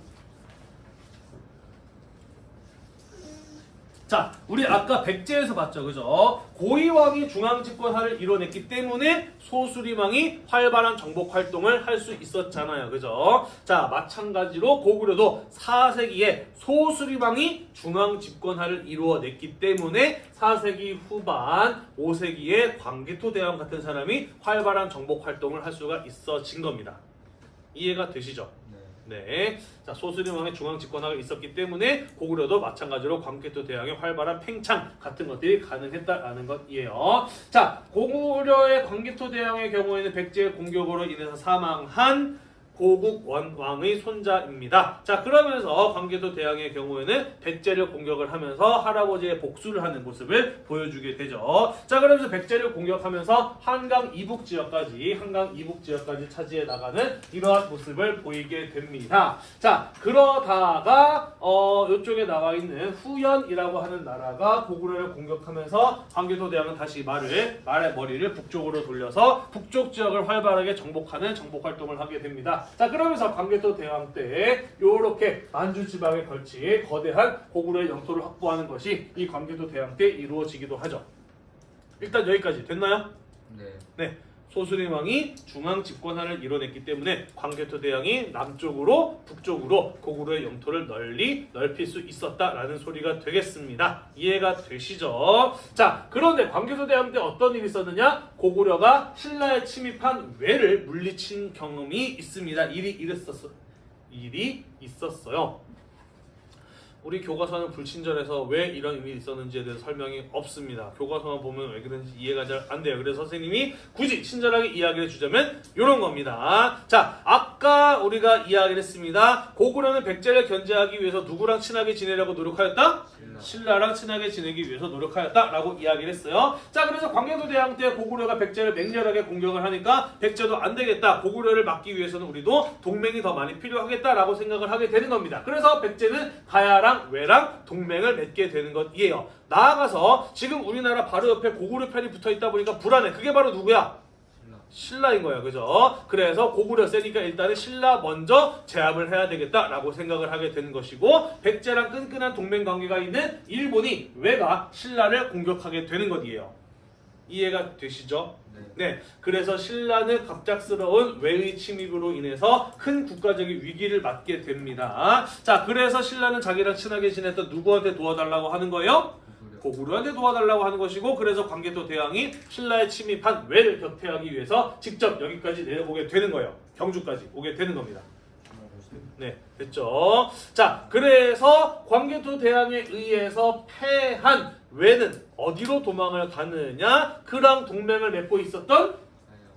자, 우리 아까 백제에서 봤죠, 그죠? 고이왕이 중앙집권화를 이뤄냈기 때문에 소수리왕이 활발한 정복 활동을 할 수 있었잖아요, 그죠? 자, 마찬가지로 고구려도 4세기에 소수리왕이 중앙집권화를 이루어냈기 때문에 4세기 후반 5세기에 광개토대왕 같은 사람이 활발한 정복 활동을 할 수가 있어진 겁니다. 이해가 되시죠? 네. 자, 소수리왕의 중앙 집권화가 있었기 때문에 고구려도 마찬가지로 광개토 대왕의 활발한 팽창 같은 것들이 가능했다라는 것이에요. 자, 고구려의 광개토 대왕의 경우에는 백제의 공격으로 인해서 사망한 고국 원왕의 손자입니다. 자, 그러면서 광개토 대왕의 경우에는 백제를 공격을 하면서 할아버지의 복수를 하는 모습을 보여주게 되죠. 자, 그러면서 백제를 공격하면서 한강 이북 지역까지 차지해 나가는 이러한 모습을 보이게 됩니다. 자, 그러다가 이쪽에 나와 있는 후연이라고 하는 나라가 고구려를 공격하면서 광개토 대왕은 다시 말의 머리를 북쪽으로 돌려서 북쪽 지역을 활발하게 정복하는 정복 활동을 하게 됩니다. 자, 그러면서 광개토 대왕 때 요렇게 만주 지방에 걸친 거대한 고구려의 영토를 확보하는 것이 이 광개토 대왕 때 이루어지기도 하죠. 일단 여기까지 됐나요? 네. 소수림 왕이 중앙 집권화를 이뤄냈기 때문에 광개토 대왕이 남쪽으로 북쪽으로 고구려의 영토를 널리 넓힐 수 있었다라는 소리가 되겠습니다. 이해가 되시죠? 자, 그런데 광개토 대왕 때 어떤 일이 있었느냐? 고구려가 신라에 침입한 왜를 물리친 경험이 있습니다. 일이 있었어요. 우리 교과서는 불친절해서 왜 이런 일이 있었는지에 대해서 설명이 없습니다. 교과서만 보면 왜 그런지 이해가 잘 안 돼요. 그래서 선생님이 굳이 친절하게 이야기를 해주자면 이런 겁니다. 자, 아까 우리가 이야기를 했습니다. 고구려는 백제를 견제하기 위해서 누구랑 친하게 지내려고 노력하였다? 신라랑 친하게 지내기 위해서 노력하였다라고 이야기를 했어요. 자, 그래서 광개토 대왕 때 고구려가 백제를 맹렬하게 공격을 하니까 백제도 안 되겠다. 고구려를 막기 위해서는 우리도 동맹이 더 많이 필요하겠다라고 생각을 하게 되는 겁니다. 그래서 백제는 가야랑 왜랑 동맹을 맺게 되는 것이에요. 나아가서 지금 우리나라 바로 옆에 고구려 편이 붙어 있다 보니까 불안해. 그게 바로 누구야? 신라인 거야. 그죠? 그래서 고구려 세니까 일단은 신라 먼저 제압을 해야 되겠다라고 생각을 하게 되는 것이고, 백제랑 끈끈한 동맹 관계가 있는 일본이 왜가 신라를 공격하게 되는 것이에요. 이해가 되시죠? 네. 그래서 신라는 갑작스러운 외의 침입으로 인해서 큰 국가적인 위기를 맞게 됩니다. 자, 그래서 신라는 자기랑 친하게 지냈던 누구한테 도와달라고 하는 거예요? 고구려한테 도와달라고 하는 것이고, 그래서 광개토 대왕이 신라에 침입한 왜를 격퇴하기 위해서 직접 여기까지 내려오게 되는 거예요. 경주까지 오게 되는 겁니다. 네, 됐죠? 자, 그래서 광개토 대왕에 의해서 패한 왜는 어디로 도망을 가느냐? 그랑 동맹을 맺고 있었던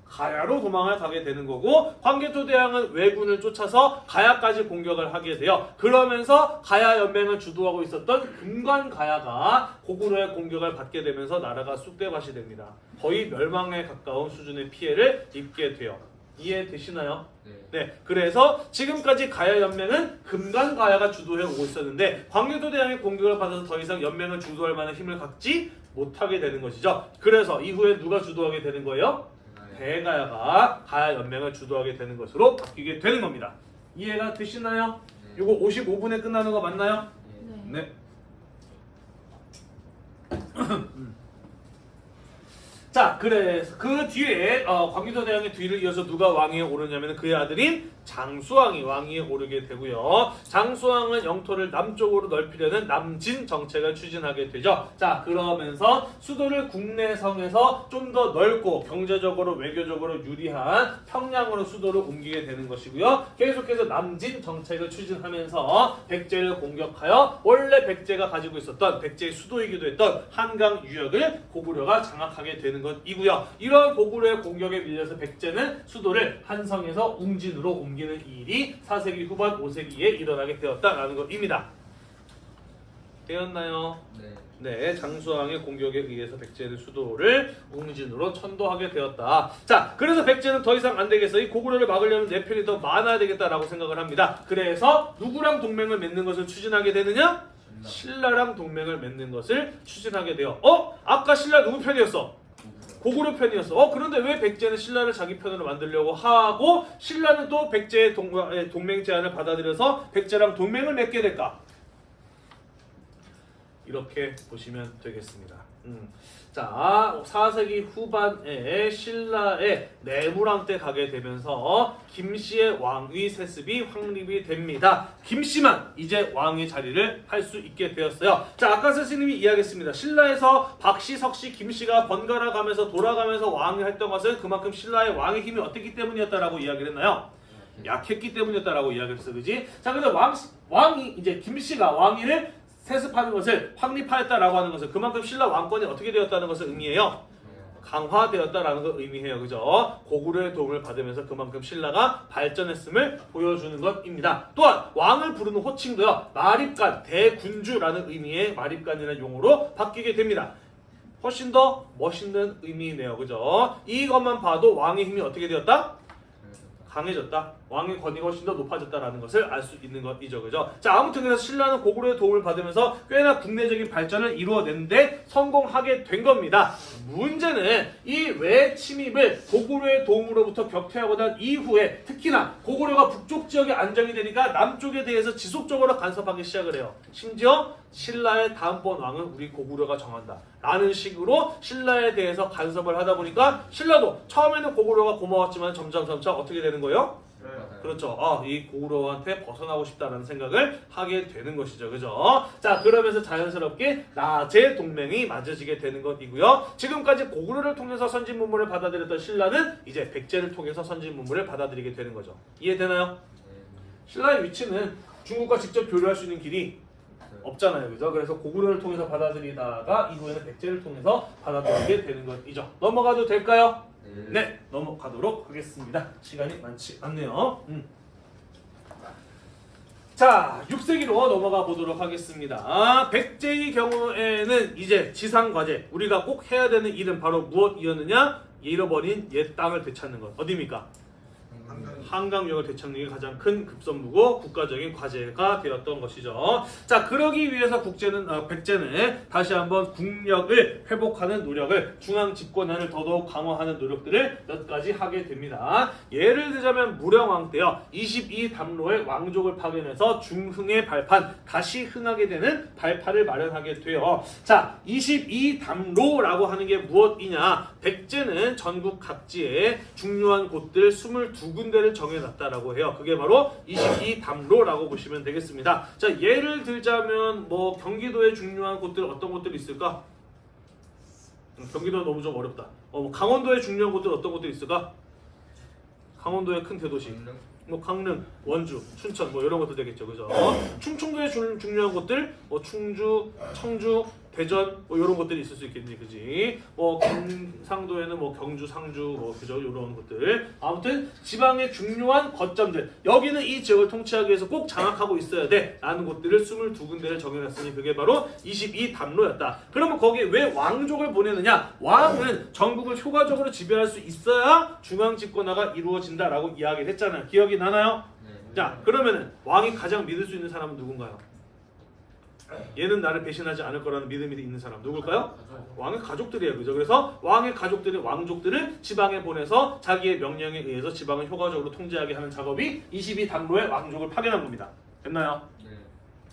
가야로 도망을 가게 되는 거고, 광개토 대왕은 왜군을 쫓아서 가야까지 공격을 하게 돼요. 그러면서 가야 연맹을 주도하고 있었던 금관 가야가 고구려의 공격을 받게 되면서 나라가 쑥대밭이 됩니다. 거의 멸망에 가까운 수준의 피해를 입게 돼요. 이해되시나요? 네. 그래서 지금까지 가야 연맹은 금관 가야가 주도해 오고 있었는데, 광개토 대왕의 공격을 받아서 더 이상 연맹을 주도할 만한 힘을 갖지 못하게 되는 것이죠. 그래서 이후에 누가 주도하게 되는 거예요? 대가야가 가야 연맹을 주도하게 되는 것으로 바뀌게 되는 겁니다. 이해가 되시나요? 이거 55분에 끝나는 거 맞나요? 네. 자, 그래서 그 뒤에 광개토 대왕의 뒤를 이어서 누가 왕위에 오르냐면 그의 아들인 장수왕이 왕위에 오르게 되고요. 장수왕은 영토를 남쪽으로 넓히려는 남진 정책을 추진하게 되죠. 자, 그러면서 수도를 국내성에서 좀 더 넓고 경제적으로 외교적으로 유리한 평양으로 수도를 옮기게 되는 것이고요. 계속해서 남진 정책을 추진하면서 백제를 공격하여 원래 백제가 가지고 있었던 백제의 수도이기도 했던 한강 유역을 고구려가 장악하게 되는 것이고요. 이런 고구려의 공격에 밀려서 백제는 수도를 한성에서 웅진으로 옮기는 일이 4세기 후반 5세기에 일어나게 되었다라는 것입니다. 되었나요? 네, 장수왕의 공격에 의해서 백제는 수도를 웅진으로 천도하게 되었다. 자, 그래서 백제는 더 이상 안 되겠어. 이 고구려를 막으려면 내 편이 더 많아야 되겠다라고 생각을 합니다. 그래서 누구랑 동맹을 맺는 것을 추진하게 되느냐? 신라랑 동맹을 맺는 것을 추진하게 돼요. 아까 신라 누구 편이었어? 고구려 편이었어. 그런데 왜 백제는 신라를 자기 편으로 만들려고 하고 신라는 또 백제의 동맹 제안을 받아들여서 백제랑 동맹을 맺게 될까? 이렇게 보시면 되겠습니다. 자, 4세기 후반에 신라의 내무랑 때 가게 되면서 김씨의 왕위 세습이 확립이 됩니다. 김씨만 이제 왕의 자리를 할 수 있게 되었어요. 자, 아까 선생님이 이야기했습니다. 신라에서 박씨, 석씨, 김씨가 번갈아 가면서 돌아가면서 왕이 했던 것은 그만큼 신라의 왕의 힘이 어땠기 때문이었다라고 이야기를 했나요? 약했기 때문이었다라고 이야기를 했어, 그지? 자, 근데 왕이 이제 김씨가 왕위를 세습하는 것을 확립하였다라고 하는 것은 그만큼 신라 왕권이 어떻게 되었다는 것을 의미해요. 강화되었다라는 걸 의미해요. 그죠? 고구려의 도움을 받으면서 그만큼 신라가 발전했음을 보여주는 것입니다. 또한 왕을 부르는 호칭도요. 마립간, 대군주라는 의미의 마립간이라는 용어로 바뀌게 됩니다. 훨씬 더 멋있는 의미이네요. 그죠? 이것만 봐도 왕의 힘이 어떻게 되었다? 강해졌다. 왕의 권위가 훨씬 더 높아졌다라는 것을 알 수 있는 것이죠. 그죠? 자, 아무튼 그래서 신라는 고구려의 도움을 받으면서 꽤나 국내적인 발전을 이루어내는데 성공하게 된 겁니다. 문제는 이 외 침입을 고구려의 도움으로부터 격퇴하고 난 이후에 특히나 고구려가 북쪽 지역에 안정이 되니까 남쪽에 대해서 지속적으로 간섭하기 시작을 해요. 심지어 신라의 다음번 왕은 우리 고구려가 정한다 라는 식으로 신라에 대해서 간섭을 하다 보니까 신라도 처음에는 고구려가 고마웠지만 점점 어떻게 되는 거예요? 그렇죠. 이 고구려한테 벗어나고 싶다라는 생각을 하게 되는 것이죠. 그죠? 자, 그러면서 자연스럽게 나제 동맹이 맺어지게 되는 것이고요. 지금까지 고구려를 통해서 선진 문물을 받아들였던 신라는 이제 백제를 통해서 선진 문물을 받아들이게 되는 거죠. 이해되나요? 신라의 위치는 중국과 직접 교류할 수 있는 길이 없잖아요. 그죠? 그래서 고구려를 통해서 받아들이다가 이후에는 백제를 통해서 받아들이게 되는 것이죠. 넘어가도 될까요? 네, 넘어가도록 하겠습니다. 시간이 많지 않네요. 자, 6세기로 넘어가 보도록 하겠습니다. 백제의 경우에는 이제 지상과제, 우리가 꼭 해야 되는 일은 바로 무엇이었느냐? 잃어버린 옛 땅을 되찾는 것. 어디입니까? 한강유역을 되찾는 게 가장 큰 급선무고 국가적인 과제가 되었던 것이죠. 자, 그러기 위해서 백제는 다시 한번 국력을 회복하는 노력을, 중앙 집권을 더더욱 강화하는 노력들을 몇 가지 하게 됩니다. 예를 들자면 무령왕 때요, 22담로의 왕족을 파견해서 중흥의 발판, 다시 흥하게 되는 발판을 마련하게 돼요. 자, 22담로라고 하는 게 무엇이냐? 백제는 전국 각지에 중요한 곳들 22군데를 정해놨다라고 해요. 그게 바로 22담로라고 보시면 되겠습니다. 자, 예를 들자면 뭐 경기도의 중요한 곳들 어떤 곳들이 있을까? 경기도는 너무 좀 어렵다. 강원도의 중요한 곳들 어떤 곳들이 있을까? 강원도의 큰 대도시. 뭐 강릉, 원주, 춘천 뭐 이런 것도 되겠죠. 그죠? 충청도의 중요한 곳들 뭐 충주, 청주, 대전 뭐 이런 것들이 있을 수 있겠니, 그지? 뭐 경상도에는 뭐 경주, 상주 뭐 그죠? 이런 것들. 아무튼 지방의 중요한 거점들, 여기는 이 지역을 통치하기 위해서 꼭 장악하고 있어야 돼라는 곳들을 22군데를 정해놨으니 그게 바로 22담로였다. 그러면 거기에 왜 왕족을 보내느냐? 왕은 전국을 효과적으로 지배할 수 있어야 중앙 집권화가 이루어진다라고 이야기를 했잖아요. 기억이 나나요? 네. 자, 그러면은 왕이 가장 믿을 수 있는 사람은 누군가요? 얘는 나를 배신하지 않을 거라는 믿음이 있는 사람 누굴까요? 왕의 가족들이에요. 그죠? 그래서 왕의 가족들이 왕족들을 지방에 보내서 자기의 명령에 의해서 지방을 효과적으로 통제하게 하는 작업이 22담로의 왕족을 파견한 겁니다. 됐나요?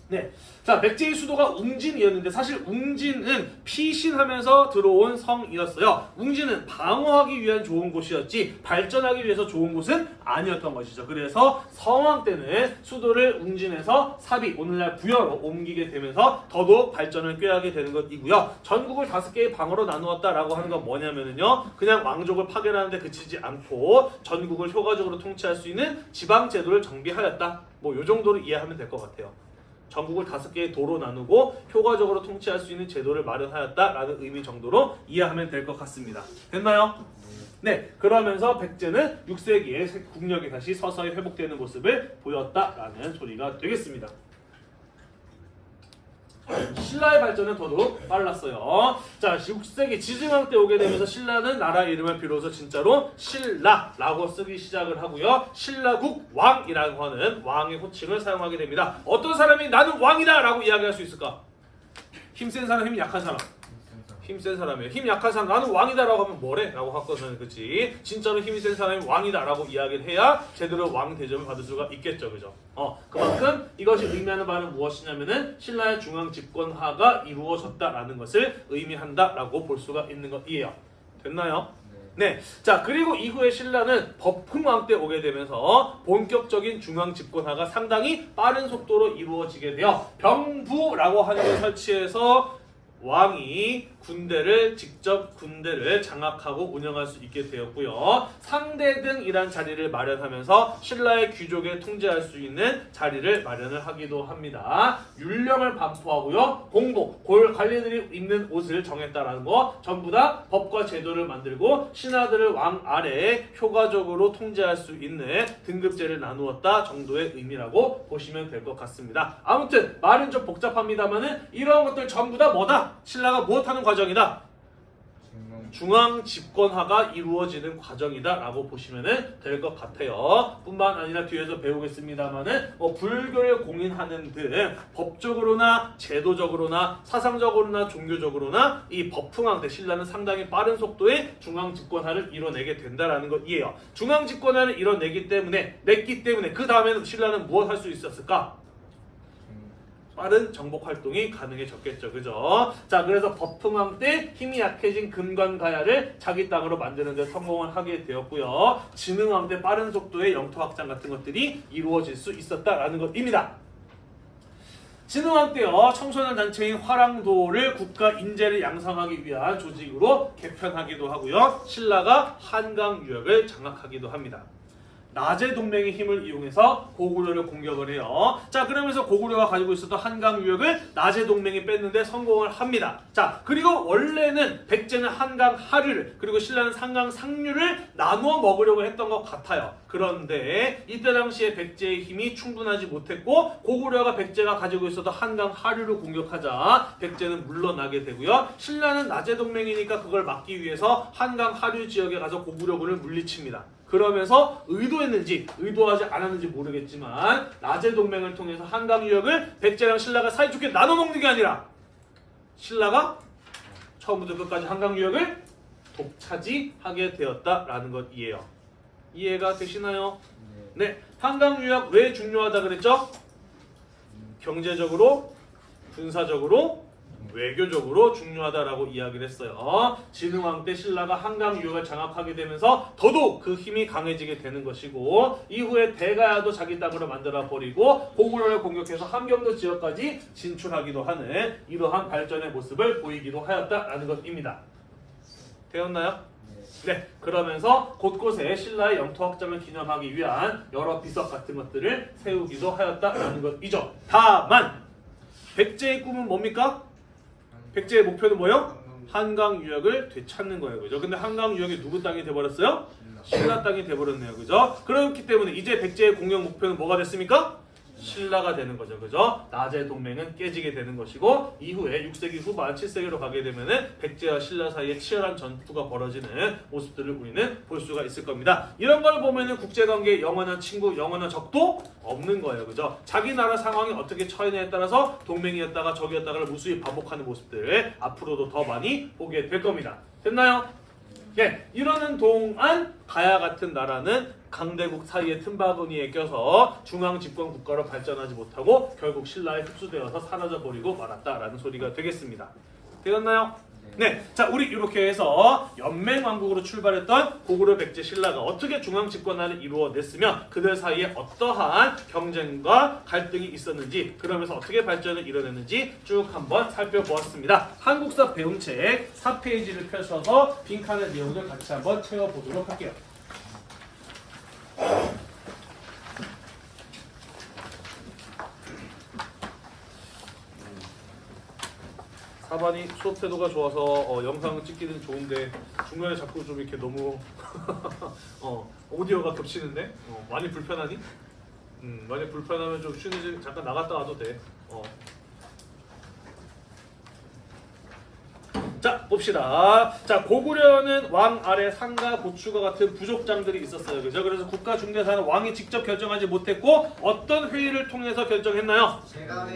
네. 자, 백제의 수도가 웅진이었는데 사실 웅진은 피신하면서 들어온 성이었어요. 웅진은 방어하기 위한 좋은 곳이었지 발전하기 위해서 좋은 곳은 아니었던 것이죠. 그래서 성왕 때는 수도를 웅진에서 사비, 오늘날 부여로 옮기게 되면서 더더욱 발전을 꾀하게 되는 것이고요. 전국을 5개의 방으로 나누었다라고 하는 건 뭐냐면요, 그냥 왕족을 파견하는데 그치지 않고 전국을 효과적으로 통치할 수 있는 지방 제도를 정비하였다. 뭐 요 정도로 이해하면 될 것 같아요. 전국을 5개의 도로 나누고 효과적으로 통치할 수 있는 제도를 마련하였다라는 의미 정도로 이해하면 될 것 같습니다. 됐나요? 네, 그러면서 백제는 6세기에 국력이 다시 서서히 회복되는 모습을 보였다라는 소리가 되겠습니다. 신라의 발전은 더더욱 빨랐어요. 자, 6세기 지증왕 때 오게 되면서 신라는 나라 이름을 비로소 진짜로 신라라고 쓰기 시작을 하고요. 신라국 왕이라고 하는 왕의 호칭을 사용하게 됩니다. 어떤 사람이 나는 왕이다 라고 이야기할 수 있을까? 힘센 사람, 힘 약한 사람. 힘센 사람이에요. 힘 약한 사람, 나는 왕이다라고 하면 뭐래? 라고 하거든, 그치? 진짜로 힘이 센 사람이 왕이다라고 이야기를 해야 제대로 왕 대접을 받을 수가 있겠죠, 그죠? 그만큼 이것이 의미하는 바는 무엇이냐면은 신라의 중앙 집권화가 이루어졌다라는 것을 의미한다라고 볼 수가 있는 것이에요. 됐나요? 네. 자, 그리고 이후에 신라는 법흥왕 때 오게 되면서 본격적인 중앙 집권화가 상당히 빠른 속도로 이루어지게 되어 병부라고 하는 걸 설치해서 왕이 직접 군대를 장악하고 운영할 수 있게 되었고요. 상대등이란 자리를 마련하면서 신라의 귀족에 통제할 수 있는 자리를 마련을 하기도 합니다. 율령을 반포하고요. 공복, 관리들이 입는 옷을 정했다라는 거 전부 다 법과 제도를 만들고 신하들을 왕 아래에 효과적으로 통제할 수 있는 등급제를 나누었다 정도의 의미라고 보시면 될 것 같습니다. 아무튼 말은 좀 복잡합니다만은 이런 것들 전부 다 뭐다? 신라가 무엇하는 과정이다? 중앙 집권화가 이루어지는 과정이다라고 보시면 될 것 같아요. 뿐만 아니라 뒤에서 배우겠습니다만은 불교를 공인하는 등 법적으로나 제도적으로나 사상적으로나 종교적으로나 이 법흥왕 때 신라는 상당히 빠른 속도의 중앙 집권화를 이뤄내게 된다라는 것이에요. 중앙 집권화를 이뤄냈기 때문에 그 다음에는 신라는 무엇 할 수 있었을까? 빠른 정복 활동이 가능해졌겠죠. 그죠? 자, 그래서 법흥왕 때 힘이 약해진 금관가야를 자기 땅으로 만드는 데 성공을 하게 되었고요. 진흥왕 때 빠른 속도의 영토 확장 같은 것들이 이루어질 수 있었다라는 것입니다. 진흥왕 때요, 청소년 단체인 화랑도를 국가 인재를 양성하기 위한 조직으로 개편하기도 하고요. 신라가 한강 유역을 장악하기도 합니다. 나제 동맹의 힘을 이용해서 고구려를 공격을 해요. 자, 그러면서 고구려가 가지고 있었던 한강 유역을 나제 동맹이 뺐는데 성공을 합니다. 자, 그리고 원래는 백제는 한강 하류를 그리고 신라는 한강 상류를 나누어 먹으려고 했던 것 같아요. 그런데 이때 당시에 백제의 힘이 충분하지 못했고 고구려가 백제가 가지고 있었던 한강 하류를 공격하자 백제는 물러나게 되고요. 신라는 나제 동맹이니까 그걸 막기 위해서 한강 하류 지역에 가서 고구려군을 물리칩니다. 그러면서 의도했는지 의도하지 않았는지 모르겠지만 나제 동맹을 통해서 한강 유역을 백제랑 신라가 사이좋게 나눠 먹는 게 아니라 신라가 처음부터 끝까지 한강 유역을 독차지하게 되었다라는 것이에요. 이해가 되시나요? 네, 한강 유역 왜 중요하다 그랬죠? 경제적으로, 군사적으로, 외교적으로 중요하다라고 이야기를 했어요. 진흥왕 때 신라가 한강 유역을 장악하게 되면서 더더욱 그 힘이 강해지게 되는 것이고 이후에 대가야도 자기 땅으로 만들어 버리고 고구려를 공격해서 함경도 지역까지 진출하기도 하는 이러한 발전의 모습을 보이기도 하였다라는 것입니다. 되었나요? 네, 그러면서 곳곳에 신라의 영토 확장을 기념하기 위한 여러 비석 같은 것들을 세우기도 하였다라는 것이죠. 다만 백제의 꿈은 뭡니까? 백제의 목표는 뭐예요? 한강 유역을 되찾는 거예요. 그죠? 근데 한강 유역이 누구 땅이 돼버렸어요? 신라 땅이 돼버렸네요. 그죠? 그렇기 때문에 이제 백제의 공격 목표는 뭐가 됐습니까? 신라가 되는 거죠. 그죠? 나제 동맹은 깨지게 되는 것이고 이후에 6세기 후반 7세기로 가게 되면은 백제와 신라 사이에 치열한 전투가 벌어지는 모습들을 우리는 볼 수가 있을 겁니다. 이런 걸 보면은 국제관계에 영원한 친구, 영원한 적도 없는 거예요. 그죠? 자기 나라 상황이 어떻게 처해냐에 따라서 동맹이었다가 적이었다가를 무수히 반복하는 모습들을 앞으로도 더 많이 보게 될 겁니다. 됐나요? 예, 이러는 동안 가야 같은 나라는 강대국 사이의 틈바구니에 껴서 중앙 집권 국가로 발전하지 못하고 결국 신라에 흡수되어서 사라져버리고 말았다라는 소리가 되겠습니다. 되었나요? 네, 자 우리 이렇게 해서 연맹왕국으로 출발했던 고구려 백제 신라가 어떻게 중앙 집권화를 이루어냈으며 그들 사이에 어떠한 경쟁과 갈등이 있었는지 그러면서 어떻게 발전을 이뤄냈는지 쭉 한번 살펴보았습니다. 한국사 배움책 4페이지를 펴셔서 빈칸의 내용을 같이 한번 채워보도록 할게요. 4번이 수업 태도가 좋아서 영상 찍기는 좋은데 중간에 자꾸 좀 이렇게 너무 오디오가 겹치는데 많이 불편하니? 많이 불편하면 좀 쉬는 잠깐 나갔다 와도 돼. 자 봅시다. 자 고구려는 왕 아래 상가 고추가 같은 부족장들이 있었어요. 그죠? 그래서 국가 중대사는 왕이 직접 결정하지 못했고 어떤 회의를 통해서 결정했나요?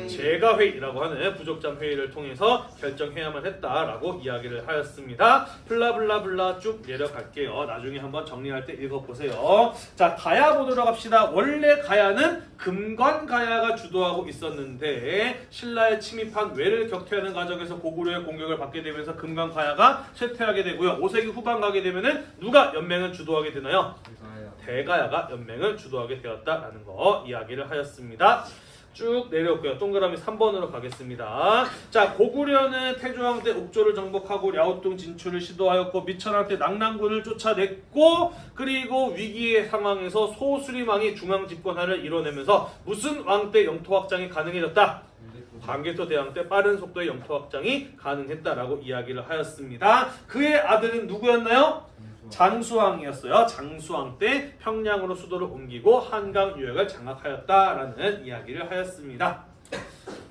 제가회의라고 하는 부족장 회의를 통해서 결정해야만 했다라고 이야기를 하였습니다. 블라블라블라 쭉 내려갈게요. 나중에 한번 정리할 때 읽어보세요. 자 가야 보도록 합시다. 원래 가야는 금관가야가 주도하고 있었는데 신라에 침입한 외를 격퇴하는 과정에서 고구려의 공격을 받게 되면서 금관가야가 쇠퇴하게 되고요. 5세기 후반 가게 되면은 누가 연맹을 주도하게 되나요? 대가야가 연맹을 주도하게 되었다라는 거 이야기를 하였습니다. 쭉 내려올게요. 동그라미 3번으로 가겠습니다. 자 고구려는 태조왕 때 옥조를 정복하고 랴오뚱 진출을 시도하였고 미천왕 때 낙랑군을 쫓아냈고 그리고 위기의 상황에서 소수림왕이 중앙 집권화를 이뤄내면서 무슨 왕 때 영토 확장이 가능해졌다? 광개토 대왕 때 빠른 속도의 영토 확장이 가능했다라고 이야기를 하였습니다. 그의 아들은 누구였나요? 장수왕이었어요. 장수왕 때 평양으로 수도를 옮기고 한강 유역을 장악하였다라는 이야기를 하였습니다.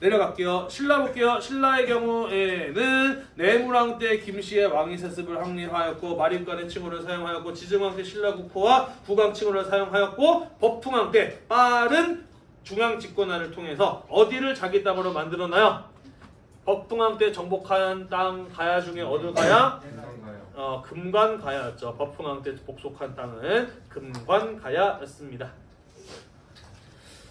내려갈게요. 신라 볼게요. 신라의 경우에는 내무왕 때 김씨의 왕위 세습을 확립하였고 마림간의 칭호를 사용하였고 지증왕 때 신라국호와 국왕칭호를 사용하였고 법풍왕 때 빠른 중앙 집권화를 통해서 어디를 자기 땅으로 만들었나요? 법풍왕 때 정복한 땅 가야 중에 어느 가야? 금관가야였죠. 법풍왕 때 복속한 땅은 금관가야였습니다.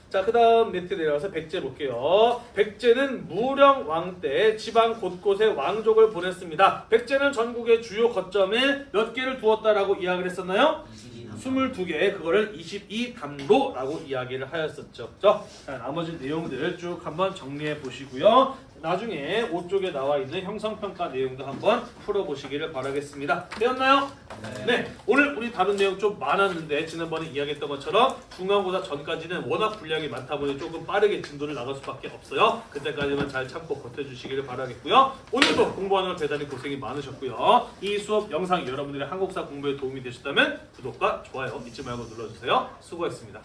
자, 그 다음 밑에 내려가서 백제 볼게요. 백제는 무령왕 때 지방 곳곳에 왕족을 보냈습니다. 백제는 전국의 주요 거점에 몇 개를 두었다라고 이야기를 했었나요? 22개, 그거를 22담로라고 이야기를 하였었죠. 자, 나머지 내용들 쭉 한번 정리해 보시고요. 나중에 5쪽에 나와 있는 형성평가 내용도 한번 풀어보시기를 바라겠습니다. 되었나요? 네. 오늘 우리 다룬 내용 좀 많았는데 지난번에 이야기했던 것처럼 중간고사 전까지는 워낙 분량이 많다 보니 조금 빠르게 진도를 나갈 수밖에 없어요. 그때까지만 잘 참고 버텨주시기를 바라겠고요. 오늘도 공부하는 대단히 고생이 많으셨고요. 이 수업 영상이 여러분들의 한국사 공부에 도움이 되셨다면 구독과 좋아요 잊지 말고 눌러주세요. 수고했습니다.